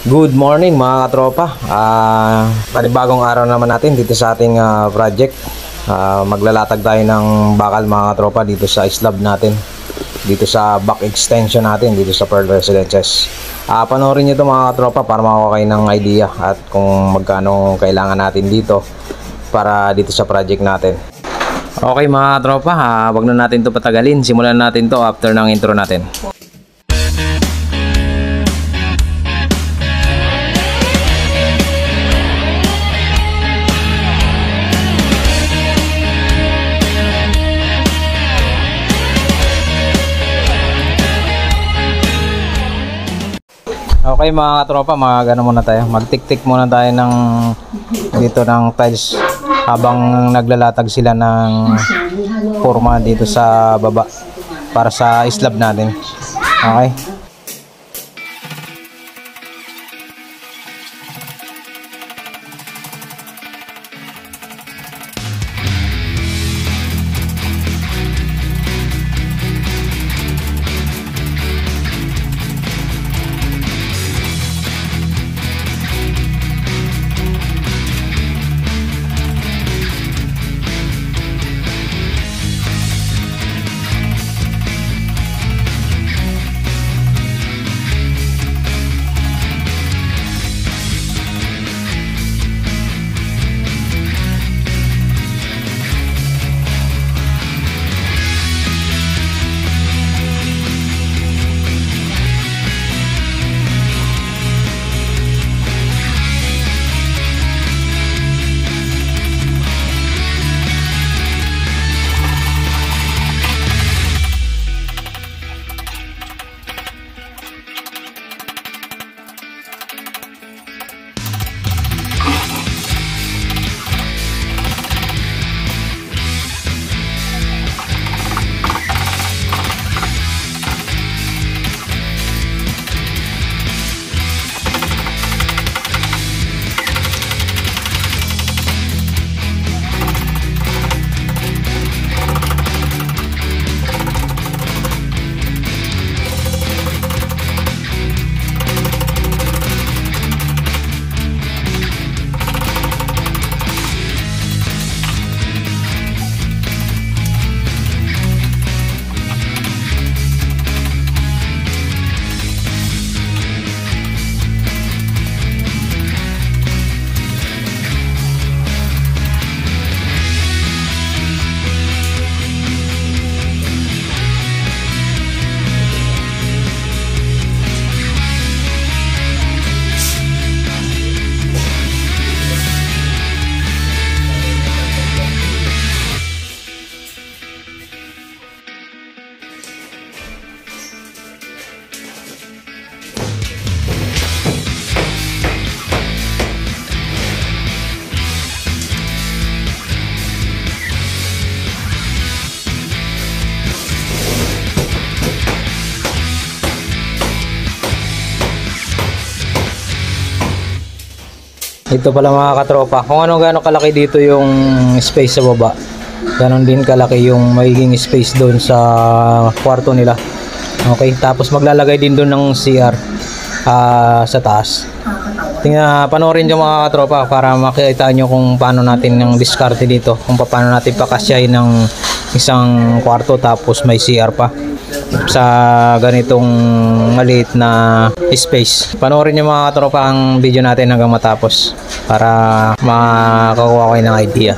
Good morning mga katropa. Panibagong araw naman natin dito sa ating project. Maglalatag tayo ng bakal mga katropa dito sa slab natin, dito sa back extension natin dito sa Pearl Residences. Panoorin nyo ito mga katropa para makakuha kayo ng idea at kung magkano kailangan natin dito para dito sa project natin. Okay mga katropa, wag na natin ito patagalin. Simulan natin to after ng intro natin. Okay mga katropa, mag-ano muna tayo, magtik-tik muna tayo ng dito ng tiles habang naglalatag sila ng forma dito sa baba para sa slab natin. Okay. Ito pala mga katropa, kung gaano kalaki dito yung space sa baba, ganon din kalaki yung magiging space doon sa kwarto nila. Okay, tapos maglalagay din doon ng CR sa taas. Panoorin nyo mga katropa para makita nyo kung paano natin yung diskarte dito, kung paano natin pakasyahin ng isang kwarto tapos may CR pa sa ganitong maliit na space. Panoorin nyo mga katropa ang video natin hanggang matapos para makakuha kayo ng idea.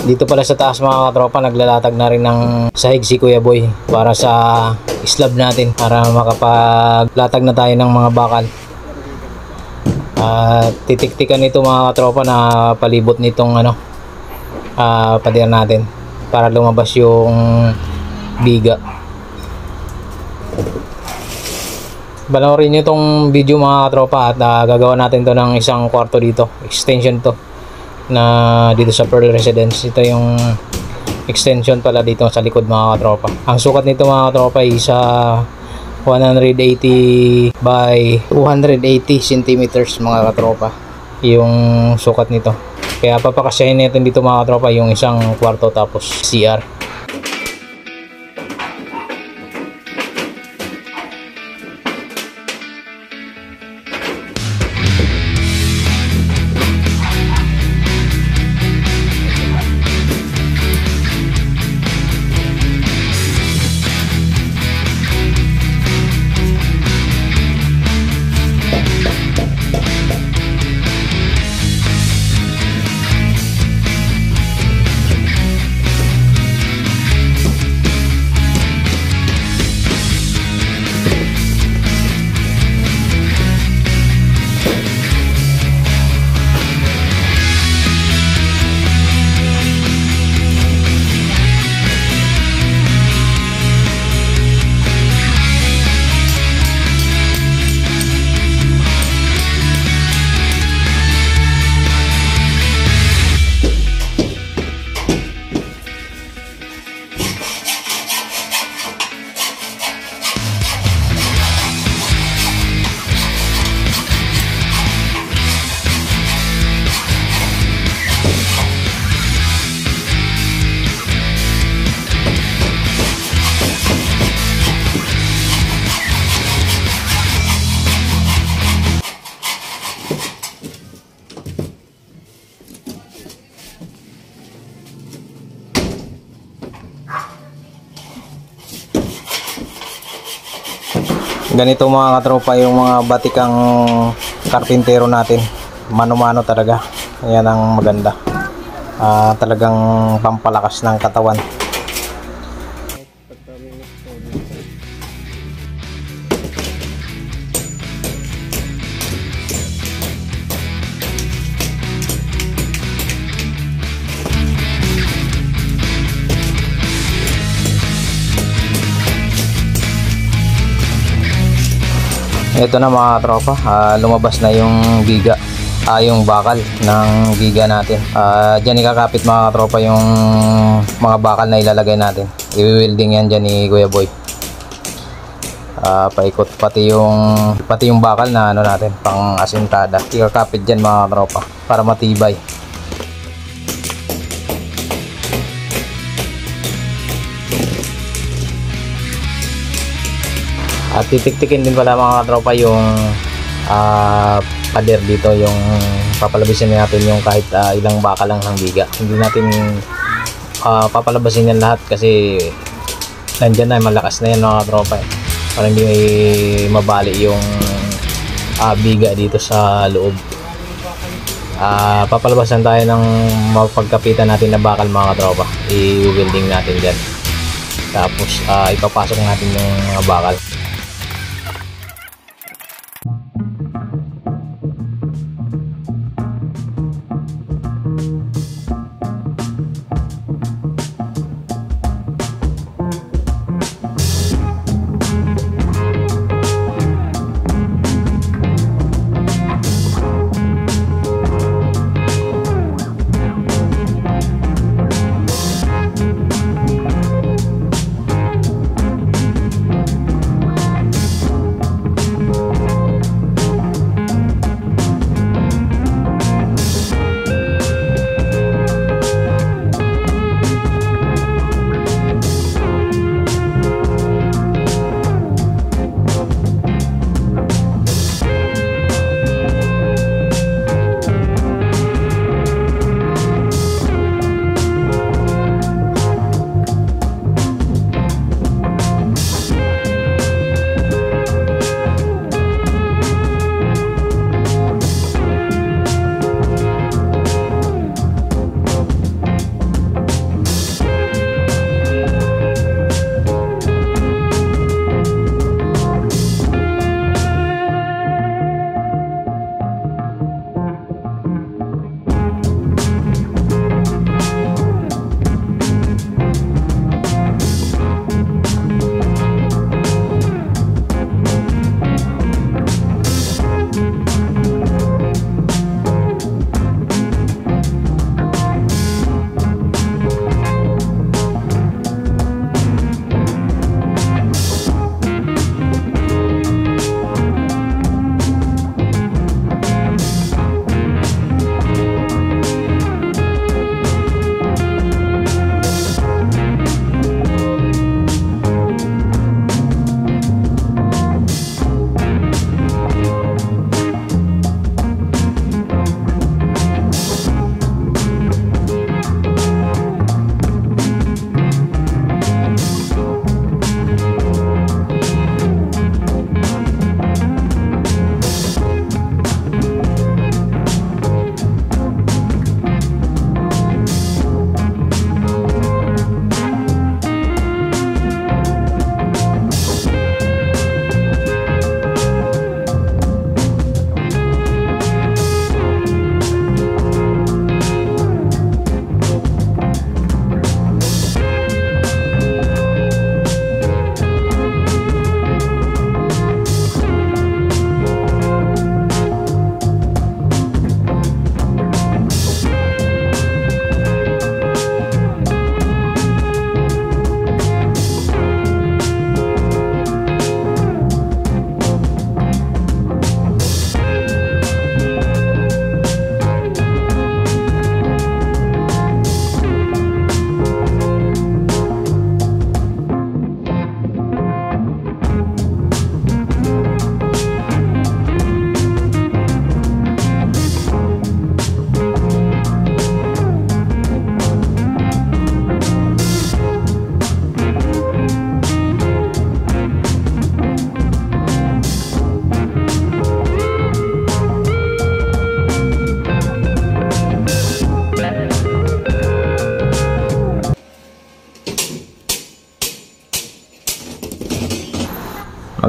Dito pala sa taas mga katropa, naglalatag na rin ng sahig si Kuya Boy para sa slab natin, para makapaglatag na tayo ng mga bakal. Titiktikan nito mga katropa na palibot nitong pader natin para lumabas yung biga. Panoorin nyo itong video mga katropa at gagawa natin to ng isang kwarto dito, extension to na dito sa Pearl Residence. Ito yung extension pala dito sa likod mga katropa. Ang sukat nito mga katropa ay sa 180 by 280 centimeters mga katropa yung sukat nito. Kaya papakasyahin natin dito mga katropa yung isang kwarto tapos CR. Ganito mga katropa yung mga batikang karpintero natin, mano-mano talaga. Ayan ang maganda, talagang pampalakas ng katawan. Ito na mga tropa, lumabas na yung giga, yung bakal ng giga natin. Diyan ikakapit mga tropa yung mga bakal na ilalagay natin. I-welding yan dyan ni Kuya Boy. Paikot pati yung bakal na natin, pang asintada. Ikakapit dyan mga tropa para matibay. At titiktikin din pala mga katropa yung pader dito, yung papalabasin natin yung kahit ilang bakal lang ng biga. Hindi natin papalabasin yan lahat kasi nandyan na, malakas na yan mga katropa para hindi mabali yung biga dito sa loob. Papalabasan tayo ng mapagkapitan natin na bakal mga katropa, i-welding natin dyan, tapos ipapasok natin yung mga bakal.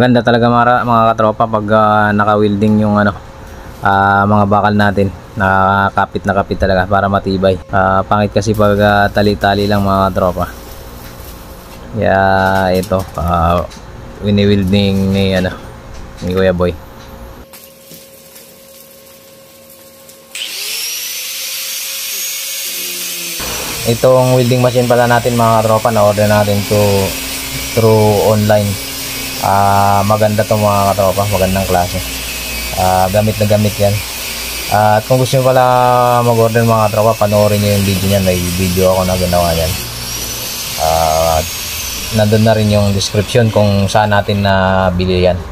Maganda talaga mga katropa pag naka-welding yung ano, mga bakal natin. Nakakapit na kapit talaga para matibay. Pangit kasi pag tali-tali lang mga katropa. Kaya ito, wini-welding ni ano, ni Kuya Boy. Itong welding machine pala natin mga katropa, na order natin through online. Maganda to mga katropa, magandang klase. Gamit na gamit yan. At kung gusto nyo pala mag order mga katropa, panoorin nyo yung video nyan. May video ako na ginawa yan. Nandun na rin yung description kung saan natin nabili yan.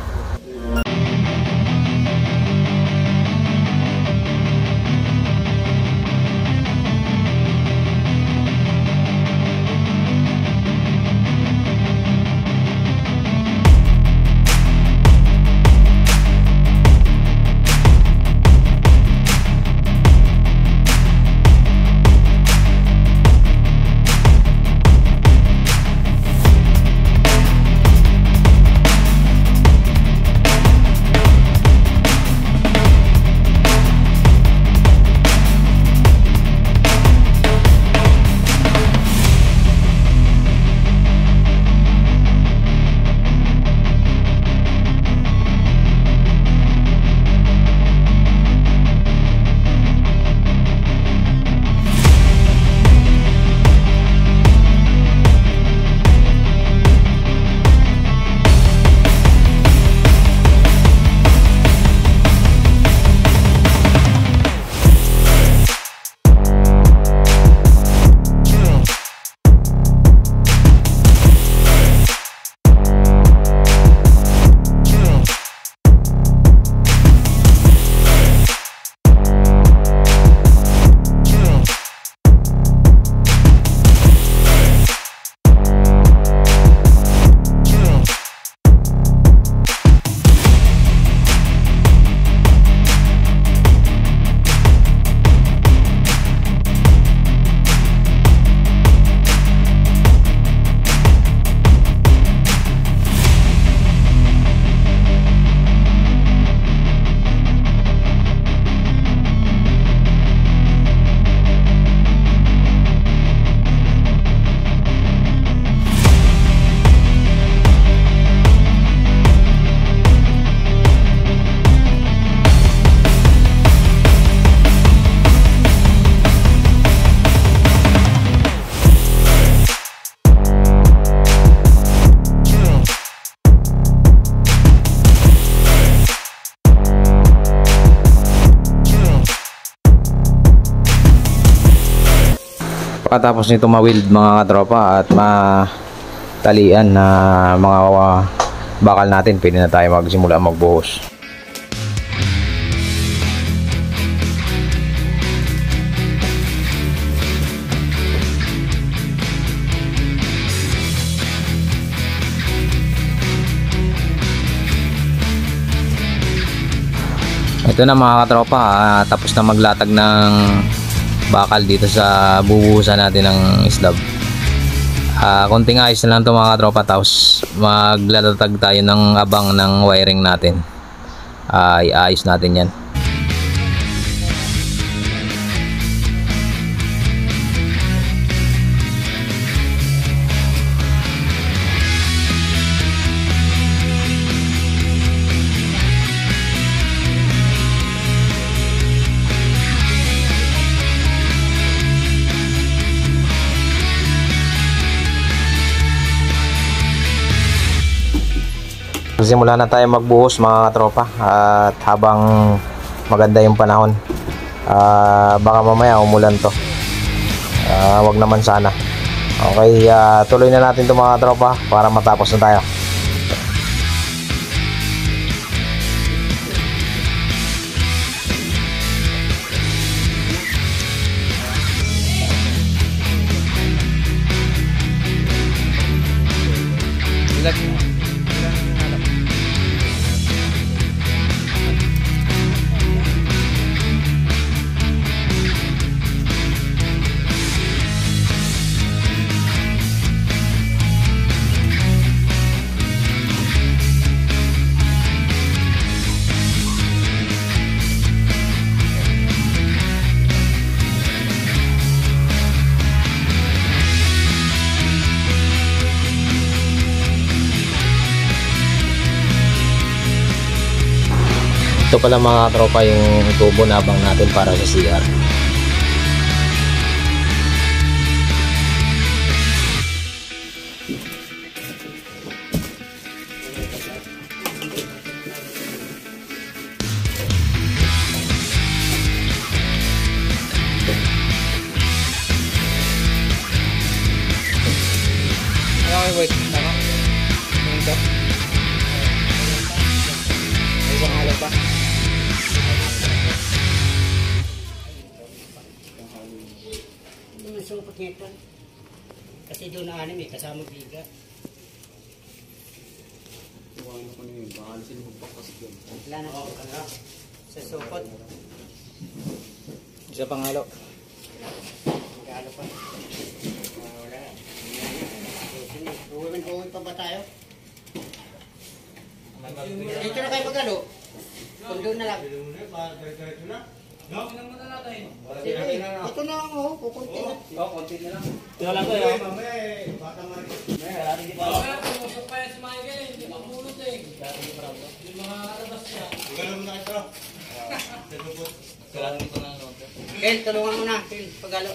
Pagkatapos nito ma-weld mga katropa at matalian na mga bakal natin, pwede na tayo magsimula magbuhos. Ito na mga katropa, tapos na maglatag ng bakal dito sa bubuhusan natin ng slab. Konting ayos na lang ito mga katropa, tapos maglalatag tayo ng abang ng wiring natin. Iayos natin yan. Simula na tayo magbuhos mga katropa, at habang maganda yung panahon, baka mamaya umulan to, wag naman sana. Okay, tuloy na natin to mga katropa para matapos na tayo. Ito pala mga tropa yung tubo na abang natin para sa CR. Wait, tama? Ito. May isang halo pa. Yung supot nito. Kasi doon na anim kasama biga. Ano ko na yun, baka sila magpakas yun. Wala na sa supot. Isa pang halo. Magkano pa. Wala na. Uwi pa ba tayo? Dito na kayo magalo. Kung doon na lang. Ito na lang oh, kukunti na. Konti na lang. Ito lang kayo. Kel, tulungan mo na. Kel, pagalo.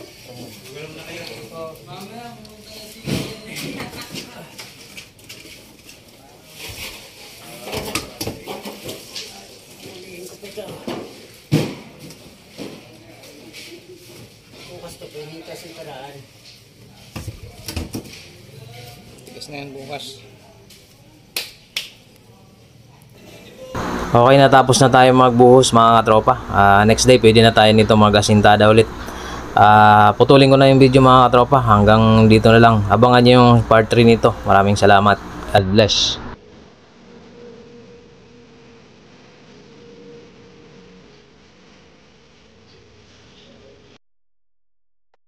Bukas to, pinitas yung paraan. Tigas na yan bukas. Okay, natapos na tayo magbuhos mga katropa. Next day pwede na tayo nito mag-asintada ulit. Putulin ko na yung video mga katropa. Hanggang dito na lang. Abangan nyo yung part 3 nito. Maraming salamat. God bless.